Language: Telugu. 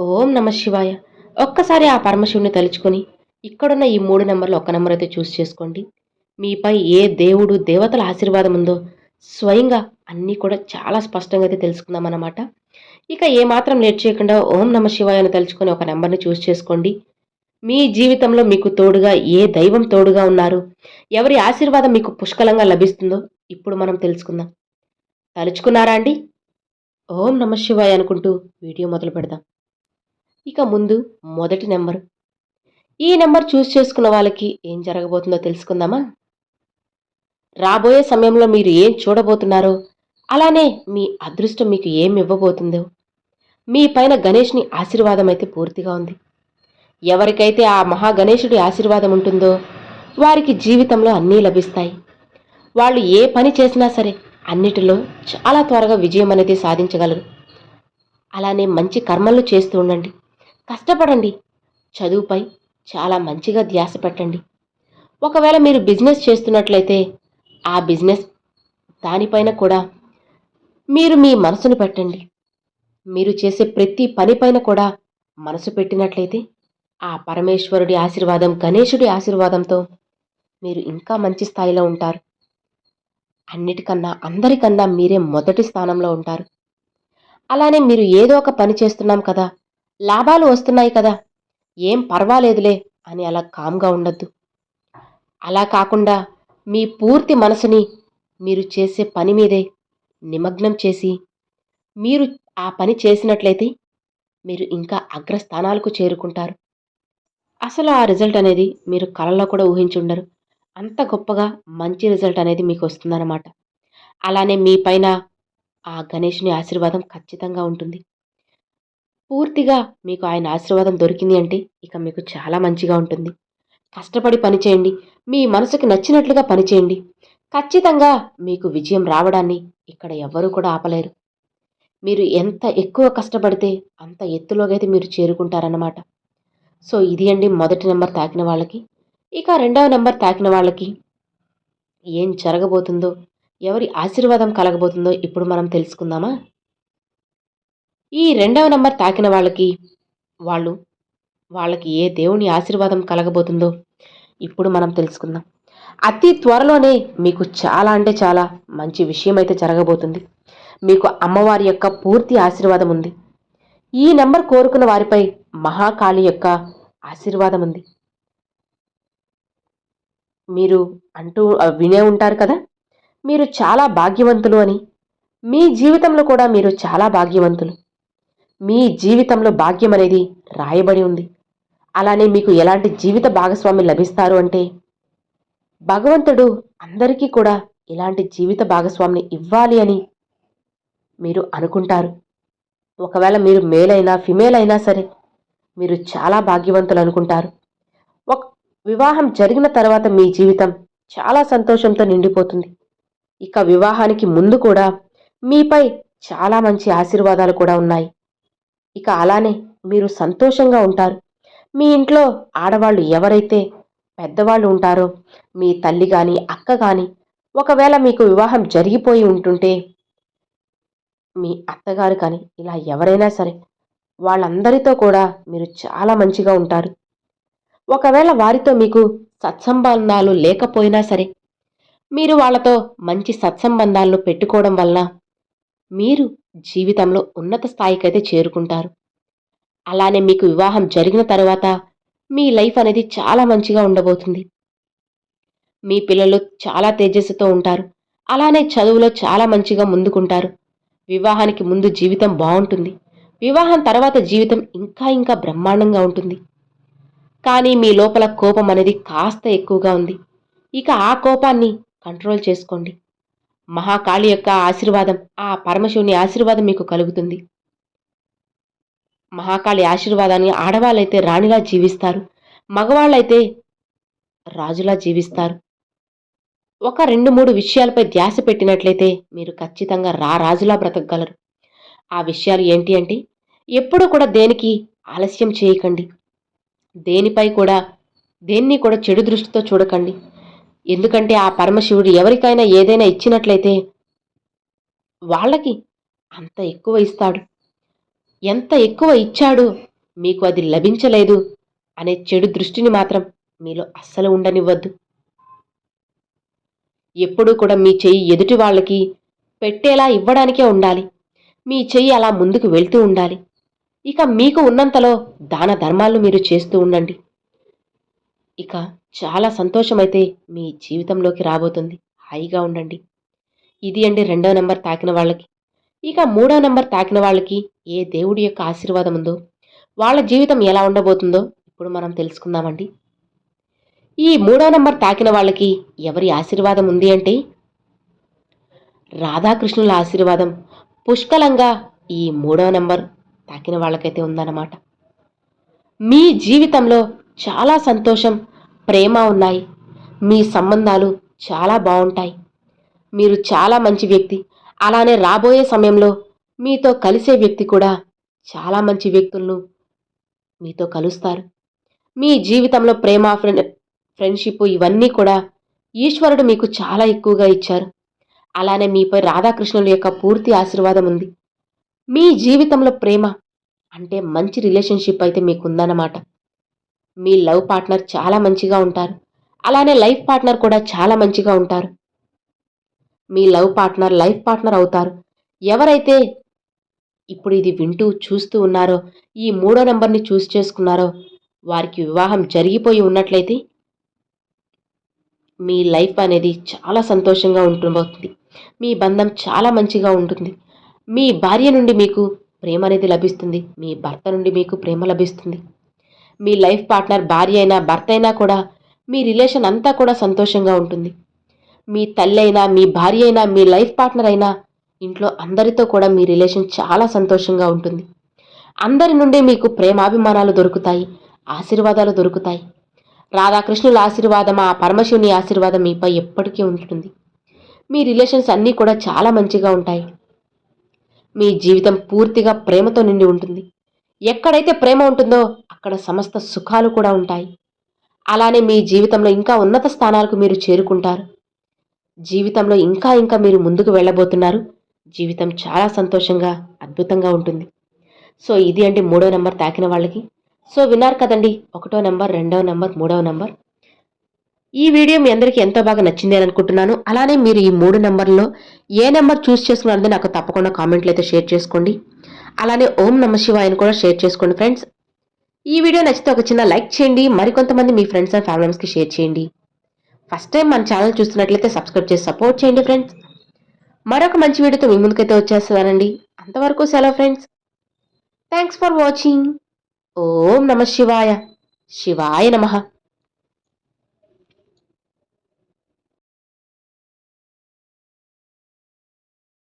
ఓం నమ శివాయ. ఒక్కసారి ఆ పరమశివుని తలుచుకొని, ఇక్కడున్న ఈ 3 నంబర్‌లో ఒక నంబర్ అయితే చేసుకోండి. మీపై ఏ దేవుడు, దేవతల ఆశీర్వాదం ఉందో స్వయంగా అన్నీ కూడా చాలా స్పష్టంగా అయితే తెలుసుకుందామనమాట. ఇక ఏమాత్రం లేట్ చేయకుండా ఓం నమ శివాయ అని తలుచుకొని ఒక నంబర్‌ని చేసుకోండి. మీ జీవితంలో మీకు తోడుగా ఏ దైవం తోడుగా ఉన్నారు, ఎవరి ఆశీర్వాదం మీకు పుష్కలంగా లభిస్తుందో ఇప్పుడు మనం తెలుసుకుందాం. తలుచుకున్నారా అండి? ఓం నమ శివాయ అనుకుంటూ వీడియో మొదలు పెడదాం. ఇక ముందు మొదటి నెంబరు. ఈ నెంబర్ చేసుకున్న వాళ్ళకి ఏం జరగబోతుందో తెలుసుకుందామా? రాబోయే సమయంలో మీరు ఏం చూడబోతున్నారో, అలానే మీ అదృష్టం మీకు ఏం ఇవ్వబోతుందో, మీ పైన గణేష్‌ని ఆశీర్వాదం అయితే పూర్తిగా ఉంది. ఎవరికైతే ఆ మహా గణేశుడి ఆశీర్వాదం ఉంటుందో, వారికి జీవితంలో అన్నీ లభిస్తాయి. వాళ్ళు ఏ పని చేసినా సరే, అన్నిటిలో చాలా త్వరగా విజయం అనేది సాధించగలరు. అలానే మంచి కర్మలు చేస్తూ ఉండండి. కష్టపడండి. చదువుపై చాలా మంచిగా ధ్యాస పెట్టండి. ఒకవేళ మీరు బిజినెస్ చేస్తున్నట్లయితే ఆ బిజినెస్ దానిపైన కూడా మీరు మీ మనసును పెట్టండి. మీరు చేసే ప్రతి పనిపైన కూడా మనసు పెట్టినట్లయితే ఆ పరమేశ్వరుడి ఆశీర్వాదం, గణేశుడి ఆశీర్వాదంతో మీరు ఇంకా మంచి స్థాయిలో ఉంటారు. అన్నిటికన్నా అందరికన్నా మీరే మొదటి స్థానంలో ఉంటారు. అలానే మీరు ఏదో ఒక పని చేస్తున్నాం కదా, లాభాలు వస్తున్నాయి కదా, ఏం పర్వాలేదులే అని అలా కామ్‌గా ఉండొద్దు. అలా కాకుండా మీ పూర్తి మనసుని మీరు చేసే పని మీదే నిమగ్నం చేసి, మీరు ఆ పని చేసినట్లయితే మీరు ఇంకా అగ్రస్థానాలకు చేరుకుంటారు. అసలు ఆ రిజల్ట్ అనేది మీరు కలలో కూడా ఊహించుండరు. అంత గొప్పగా మంచి రిజల్ట్ అనేది మీకొస్తుందనమాట. అలానే మీ పైన ఆ గణేషుని ఆశీర్వాదం ఖచ్చితంగా ఉంటుంది. పూర్తిగా మీకు ఆయన ఆశీర్వాదం దొరికింది అంటే ఇక మీకు చాలా మంచిగా ఉంటుంది. కష్టపడి పనిచేయండి. మీ మనసుకి నచ్చినట్లుగా పనిచేయండి. ఖచ్చితంగా మీకు విజయం రావడాన్ని ఇక్కడ ఎవ్వరూ కూడా ఆపలేరు. మీరు ఎంత ఎక్కువ కష్టపడితే అంత ఎత్తులోకైతే మీరు చేరుకుంటారన్నమాట. సో, ఇది అండి మొదటి నంబర్ తాకిన వాళ్ళకి. ఇక రెండవ నంబర్ తాకిన వాళ్ళకి ఏం జరగబోతుందో, ఎవరి ఆశీర్వాదం కలగబోతుందో ఇప్పుడు మనం తెలుసుకుందామా? ఈ రెండవ నంబర్ తాకిన వాళ్ళకి వాళ్ళు వాళ్ళకి ఏ దేవుని ఆశీర్వాదం కలగబోతుందో ఇప్పుడు మనం తెలుసుకుందాం. అతి త్వరలోనే మీకు చాలా అంటే చాలా మంచి విషయం అయితే జరగబోతుంది. మీకు అమ్మవారి యొక్క పూర్తి ఆశీర్వాదం ఉంది. ఈ నంబర్ కోరుకున్న వారిపై మహాకాళి యొక్క ఆశీర్వాదం ఉంది. మీరు వినే ఉంటారు కదా! మీరు చాలా భాగ్యవంతులు అని. మీ జీవితంలో కూడా మీరు చాలా భాగ్యవంతులు. మీ జీవితంలో భాగ్యం అనేది రాయబడి ఉంది. అలానే మీకు ఎలాంటి జీవిత భాగస్వామి లభిస్తారు అంటే, భగవంతుడు అందరికీ కూడా ఇలాంటి జీవిత భాగస్వామిని ఇవ్వాలి అని మీరు అనుకుంటారు. ఒకవేళ మీరు మేల్ అయినా, ఫిమేల్ అయినా సరే, మీరు చాలా భాగ్యవంతులు అనుకుంటారు. ఒక వివాహం జరిగిన తర్వాత మీ జీవితం చాలా సంతోషంతో నిండిపోతుంది. ఇక వివాహానికి ముందు కూడా మీపై చాలా మంచి ఆశీర్వాదాలు కూడా ఉన్నాయి. ఇక అలానే మీరు సంతోషంగా ఉంటారు. మీ ఇంట్లో ఆడవాళ్ళు ఎవరైతే పెద్దవాళ్ళు ఉంటారో, మీ తల్లి గాని, అక్క గాని, ఒకవేళ మీకు వివాహం జరిగిపోయి ఉంటుంటే, మీ అత్తగారు కానీ, ఇలా ఎవరైనా సరే, వాళ్ళందరితో కూడా మీరు చాలా మంచిగా ఉంటారు. ఒకవేళ వారితో మీకు సత్సంబంధాలు లేకపోయినా సరే, మీరు వాళ్ళతో మంచి సత్సంబంధాలను పెట్టుకోవడం వలన మీరు జీవితంలో ఉన్నత స్థాయికైతే చేరుకుంటారు. అలానే మీకు వివాహం జరిగిన తర్వాత మీ లైఫ్ అనేది చాలా మంచిగా ఉండబోతుంది. మీ పిల్లలు చాలా తేజస్సుతో ఉంటారు. అలానే చదువులో చాలా మంచిగా ముందుకుంటారు. వివాహానికి ముందు జీవితం బావుంటుంది. వివాహం తర్వాత జీవితం ఇంకా ఇంకా బ్రహ్మాండంగా ఉంటుంది. కానీ మీ లోపల కోపం అనేది కాస్త ఎక్కువగా ఉంది. ఇక ఆ కోపాన్ని కంట్రోల్ చేసుకోండి. మహాకాళి యొక్క ఆశీర్వాదం, ఆ పరమశివుని ఆశీర్వాదం మీకు కలుగుతుంది. మహాకాళి ఆశీర్వాదాన్ని ఆడవాళ్ళైతే రాణిలా జీవిస్తారు. మగవాళ్ళైతే రాజులా జీవిస్తారు. ఒక 2, 3 విషయాలపై ధ్యాస పెట్టినట్లయితే మీరు ఖచ్చితంగా రాజులా బ్రతకగలరు. ఆ విషయాలు ఏంటి అంటే, ఎప్పుడూ కూడా దేనికి ఆలస్యం చేయకండి. దేనిపై కూడా దేన్ని కూడా చెడు దృష్టితో చూడకండి. ఎందుకంటే ఆ పరమశివుడు ఎవరికైనా ఏదైనా ఇచ్చినట్లయితే వాళ్ళకి అంత ఎక్కువ ఇస్తాడు. ఎంత ఎక్కువ ఇచ్చాడు మీకు అది లభించలేదు అనే చెడు దృష్టిని మాత్రం మీలో అస్సలు ఉండనివ్వద్దు. ఎప్పుడూ కూడా మీ చెయ్యి ఎదుటి వాళ్ళకి పెట్టేలా ఇవ్వడానికే ఉండాలి. మీ చెయ్యి అలా ముందుకు వెళ్తూ ఉండాలి. ఇక మీకు ఉన్నంతలో దాన ధర్మాలు మీరు చేస్తూ ఉండండి. ఇక చాలా సంతోషమైతే మీ జీవితంలోకి రాబోతుంది. హాయిగా ఉండండి. ఇది అండి రెండో నంబర్ తాకిన వాళ్ళకి. ఇక మూడో నంబర్ తాకిన వాళ్ళకి ఏ దేవుడి యొక్క ఆశీర్వాదం ఉందో, వాళ్ళ జీవితం ఎలా ఉండబోతుందో ఇప్పుడు మనం తెలుసుకుందామండి. ఈ మూడో నంబర్ తాకిన వాళ్ళకి ఎవరి ఆశీర్వాదం ఉంది అంటే, రాధాకృష్ణుల ఆశీర్వాదం పుష్కలంగా ఈ మూడో నంబర్ తాకిన వాళ్ళకైతే ఉందన్నమాట. మీ జీవితంలో చాలా సంతోషం, ప్రేమ ఉన్నాయి. మీ సంబంధాలు చాలా బావుంటాయి. మీరు చాలా మంచి వ్యక్తి. అలానే రాబోయే సమయంలో మీతో కలిసే వ్యక్తి కూడా చాలా మంచి వ్యక్తులను మీతో కలుస్తారు. మీ జీవితంలో ప్రేమ, ఫ్రెండ్‌షిప్ ఇవన్నీ కూడా ఈశ్వరుడు మీకు చాలా ఎక్కువగా ఇచ్చారు. అలానే మీపై రాధాకృష్ణుల యొక్క పూర్తి ఆశీర్వాదం ఉంది. మీ జీవితంలో ప్రేమ అంటే మంచి రిలేషన్‌షిప్ అయితే మీకుందన్నమాట. మీ లవ్ పార్ట్నర్ చాలా మంచిగా ఉంటారు. అలానే లైఫ్ పార్ట్నర్ కూడా చాలా మంచిగా ఉంటారు. మీ లవ్ పార్ట్నర్, లైఫ్ పార్ట్నర్ అవుతారు. ఎవరైతే ఇప్పుడు ఇది వింటూ, చూస్తూ ఉన్నారో, ఈ మూడో నంబర్‌ని చేసుకున్నారో, వారికి వివాహం జరిగిపోయి ఉన్నట్లయితే, మీ లైఫ్ అనేది చాలా సంతోషంగా ఉండబోతుంది. మీ బంధం చాలా మంచిగా ఉంటుంది. మీ భార్య నుండి మీకు ప్రేమ అనేది లభిస్తుంది. మీ భర్త నుండి మీకు ప్రేమ లభిస్తుంది. మీ లైఫ్ పార్ట్నర్ భార్య అయినా, భర్త అయినా కూడా మీ రిలేషన్ అంతా కూడా సంతోషంగా ఉంటుంది. మీ తల్లైనా, మీ భార్య అయినా, మీ లైఫ్ పార్ట్నర్ అయినా ఇంట్లో అందరితో కూడా మీ రిలేషన్ చాలా సంతోషంగా ఉంటుంది. అందరి నుండి మీకు ప్రేమాభిమానాలు దొరుకుతాయి. ఆశీర్వాదాలు దొరుకుతాయి. రాధాకృష్ణుల ఆశీర్వాదం, ఆ పరమశివుని ఆశీర్వాదం మీపై ఎప్పటికీ ఉంటుంది. మీ రిలేషన్స్ అన్నీ కూడా చాలా మంచిగా ఉంటాయి. మీ జీవితం పూర్తిగా ప్రేమతో నిండి ఉంటుంది. ఎక్కడైతే ప్రేమ ఉంటుందో అక్కడ సమస్త సుఖాలు కూడా ఉంటాయి. అలానే మీ జీవితంలో ఇంకా ఉన్నత స్థానాలకు మీరు చేరుకుంటారు. జీవితంలో ఇంకా ఇంకా మీరు ముందుకు వెళ్ళబోతున్నారు. జీవితం చాలా సంతోషంగా, అద్భుతంగా ఉంటుంది. సో ఇది అండి మూడో నంబర్ తాకిన వాళ్ళకి. సో విన్నారు కదండి, ఒకటో నంబర్, రెండవ నంబర్, మూడవ నంబర్. ఈ వీడియో మీ అందరికీ ఎంతో బాగా నచ్చింది అని అనుకుంటున్నాను. అలానే మీరు ఈ మూడు నంబర్లో ఏ నెంబర్ చూస్ చేసుకున్నారో నాకు తప్పకుండా కామెంట్లు అయితే షేర్ చేసుకోండి. అలానే ఓం నమ శివాయని కూడా షేర్ చేసుకోండి ఫ్రెండ్స్. ఈ వీడియో నచ్చితే ఒక చిన్న లైక్ చేయండి. మరికొంతమంది మీ ఫ్రెండ్స్ అండ్ ఫ్యామిలీ మెంబర్స్కి షేర్ చేయండి. ఫస్ట్ టైం మన ఛానల్ చూస్తున్నట్లయితే సబ్స్క్రైబ్ చేసి సపోర్ట్ చేయండి ఫ్రెండ్స్. మరొక మంచి వీడియోతో మీ ముందుకైతే వచ్చేస్తానండి. అంతవరకు సెలవు ఫ్రెండ్స్. Thanks for watching. ఓం నమ శివాయ. శివాయ నమః.